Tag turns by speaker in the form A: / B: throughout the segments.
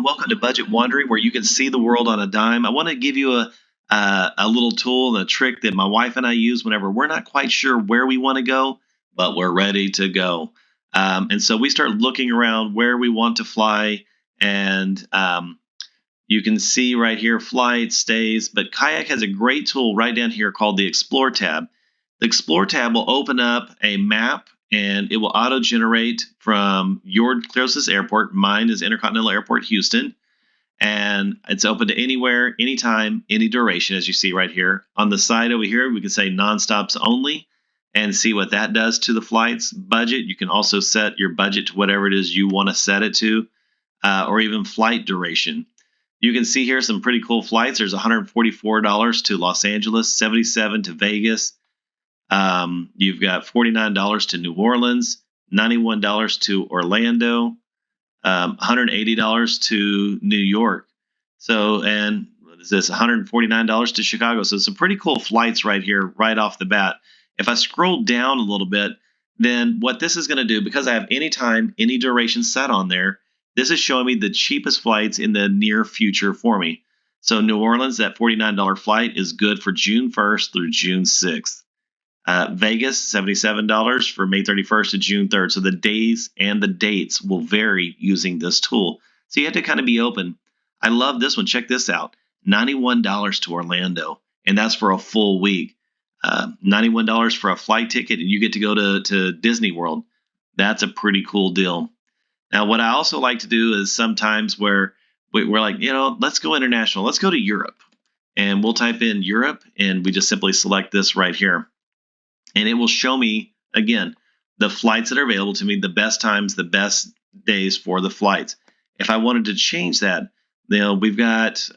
A: and welcome to Budget Wandering, where you can see the world on a dime. I want to give you a little tool and a trick that my wife and I use whenever we're not quite sure where we want to go, but we're ready to go. And so we start looking around where we want to fly, and you can see right here flights, stays. But Kayak has a great tool right down here called the Explore tab. The Explore tab will open up a map and it will auto generate from your closest airport. Mine is Intercontinental Airport, Houston. And it's open to anywhere, anytime, any duration, as you see right here. On the side over here, we can say non-stops only and see what that does to the flight's budget. You can also set your budget to whatever it is you want to set it to, or even flight duration. You can see here some pretty cool flights. There's $144 to Los Angeles, $77 to Vegas. You've got $49 to New Orleans, $91 to Orlando, $180 to New York. So, and what is this? $149 to Chicago. So some pretty cool flights right here, right off the bat. If I scroll down a little bit, then what this is going to do, because I have any time, any duration set on there, this is showing me the cheapest flights in the near future for me. So New Orleans, that $49 flight is good for June 1st through June 6th. Vegas, $77 for May 31st to June 3rd. So the days and the dates will vary using this tool. So you have to kind of be open. I love this one. Check this out. $91 to Orlando, and that's for a full week. $91 for a flight ticket, and you get to go to Disney World. That's a pretty cool deal. Now, what I also like to do is sometimes where we're like, let's go international. Let's go to Europe. And we'll type in Europe, and we just simply select this right here. And it will show me, again, the flights that are available to me, the best times, the best days for the flights. If I wanted to change that, we've got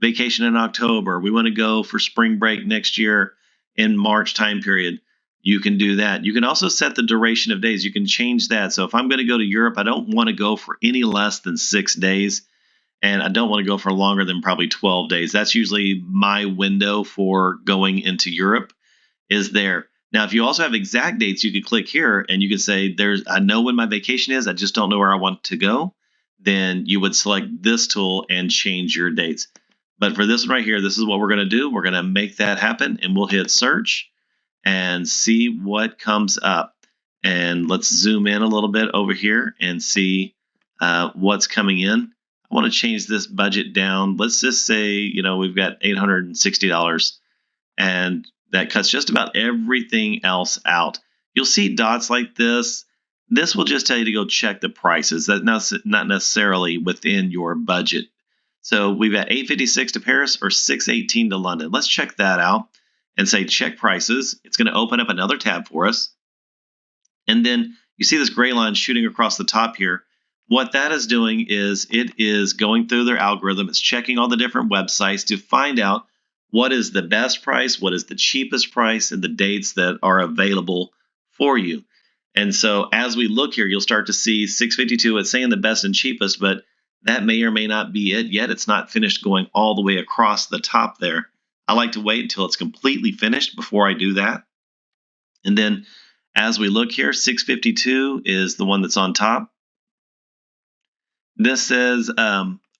A: vacation in October. We want to go for spring break next year in March time period. You can do that. You can also set the duration of days. You can change that. So if I'm going to go to Europe, I don't want to go for any less than 6 days. And I don't want to go for longer than probably 12 days. That's usually my window for going into Europe is there. Now, if you also have exact dates, you could click here and you could say, I know when my vacation is, I just don't know where I want to go. Then you would select this tool and change your dates. But for this one right here, this is what we're going to do. We're going to make that happen, and we'll hit search and see what comes up. And let's zoom in a little bit over here and see what's coming in. I want to change this budget down. Let's just say, we've got $860, and that cuts just about everything else out. You'll see dots like this. This will just tell you to go check the prices. That's not necessarily within your budget. So we've got $856 to Paris or $618 to London. Let's check that out and say check prices. It's going to open up another tab for us. And then you see this gray line shooting across the top here. What that is doing is it is going through their algorithm. It's checking all the different websites to find out what is the best price, what is the cheapest price, and the dates that are available for you. And so as we look here, you'll start to see 652. It's saying the best and cheapest, but that may or may not be it yet. It's not finished going all the way across the top there. I like to wait until it's completely finished before I do that. And then as we look here, 652 is the one that's on top. This says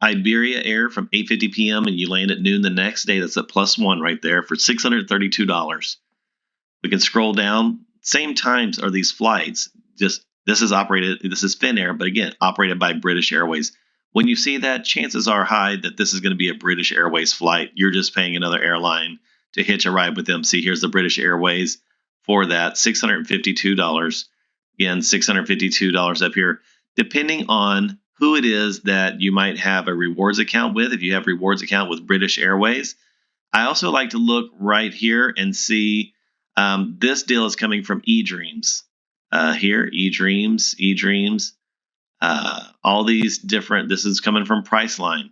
A: Iberia Air from 8:50 p.m. and you land at noon the next day. That's a +1 right there for $632. We can scroll down. Same times are these flights. Just this is Finnair, but again, operated by British Airways. When you see that, chances are high that this is going to be a British Airways flight. You're just paying another airline to hitch a ride with them. See, here's the British Airways for that, $652. Again, $652 up here. Depending on who it is that you might have a rewards account with, if you have rewards account with British Airways. I also like to look right here and see this deal is coming from eDreams. Here, eDreams. All these different, this is coming from Priceline.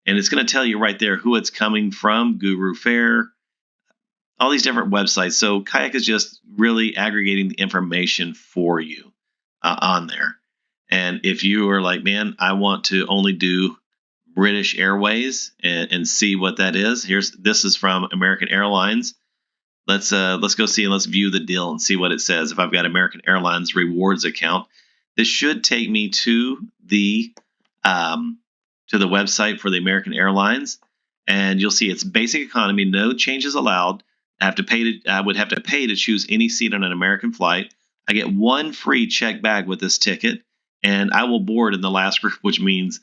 A: And it's going to tell you right there who it's coming from, Guru Fare, all these different websites. So Kayak is just really aggregating the information for you on there. And if you are like, man, I want to only do British Airways and see what that is. This is from American Airlines. Let's go see and let's view the deal and see what it says. If I've got American Airlines rewards account, this should take me to the to the website for the American Airlines, and you'll see it's basic economy, no changes allowed. I would have to pay to choose any seat on an American flight. I get one free check bag with this ticket, and I will board in the last group, which means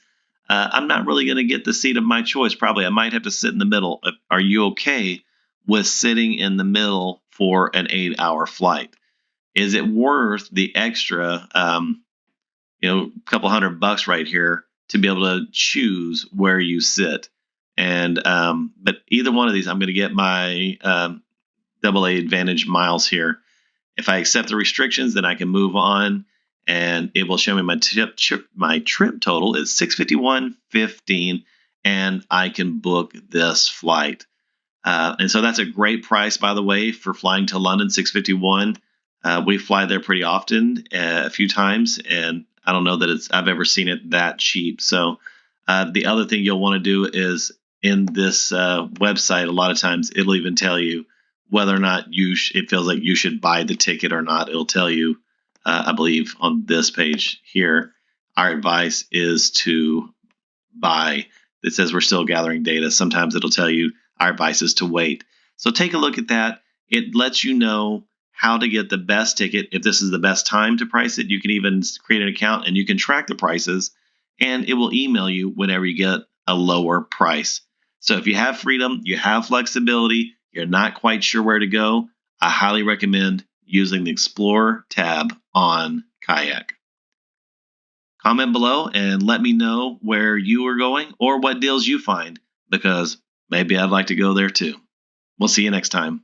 A: I'm not really going to get the seat of my choice. Probably I might have to sit in the middle. Are you okay with sitting in the middle for an 8-hour flight? Is it worth the extra, couple $100 right here to be able to choose where you sit? And but either one of these, I'm going to get my AA Advantage miles here. If I accept the restrictions, then I can move on, and it will show me my trip total is 651.15, and I can book this flight. And so that's a great price, by the way, for flying to London. 651. We fly there pretty often, a few times, and I don't know that I've ever seen it that cheap. So the other thing you'll want to do is in this website, a lot of times it'll even tell you whether or not it feels like you should buy the ticket or not. It'll tell you, I believe, on this page here, our advice is to buy. It says we're still gathering data. Sometimes it'll tell you our advice is to wait. So take a look at that. It lets you know how to get the best ticket. If this is the best time to price it, you can even create an account and you can track the prices, and it will email you whenever you get a lower price. So if you have freedom, you have flexibility, you're not quite sure where to go, I highly recommend using the Explore tab on Kayak. Comment below and let me know where you are going or what deals you find, because maybe I'd like to go there too. We'll see you next time.